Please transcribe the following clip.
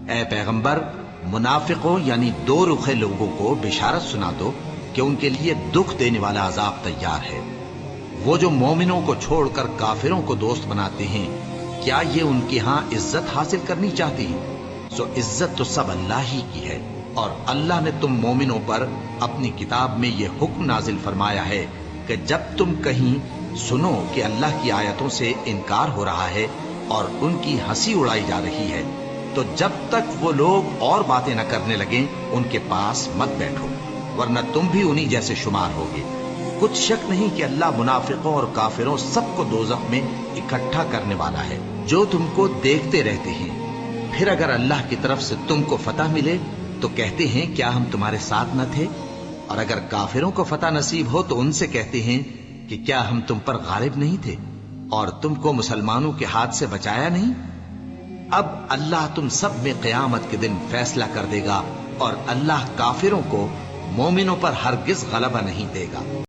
اے پیغمبر، منافقوں یعنی دو رخے لوگوں کو بشارت سنا دو کہ ان کے لیے دکھ دینے والا عذاب تیار ہے۔ وہ جو مومنوں کو چھوڑ کر کافروں کو دوست بناتے ہیں، کیا یہ ان کے ہاں عزت حاصل کرنی چاہتی ہیں؟ سو عزت تو سب اللہ ہی کی ہے، اور اللہ نے تم مومنوں پر اپنی کتاب میں یہ حکم نازل فرمایا ہے کہ جب تم کہیں سنو کہ اللہ کی آیتوں سے انکار ہو رہا ہے اور ان کی ہنسی اڑائی جا رہی ہے، تو جب تک وہ لوگ اور باتیں نہ کرنے لگیں ان کے پاس مت بیٹھو، ورنہ تم بھی انہی جیسے شمار ہوگے۔ کچھ شک نہیں کہ اللہ منافقوں اور کافروں سب کو دوزخ میں اکٹھا کرنے والا ہے، جو تم کو دیکھتے رہتے ہیں۔ پھر اگر اللہ کی طرف سے تم کو فتح ملے تو کہتے ہیں کیا ہم تمہارے ساتھ نہ تھے، اور اگر کافروں کو فتح نصیب ہو تو ان سے کہتے ہیں کہ کیا ہم تم پر غالب نہیں تھے اور تم کو مسلمانوں کے ہاتھ سے بچایا نہیں۔ اب اللہ تم سب میں قیامت کے دن فیصلہ کر دے گا، اور اللہ کافروں کو مومنوں پر ہرگز غلبہ نہیں دے گا۔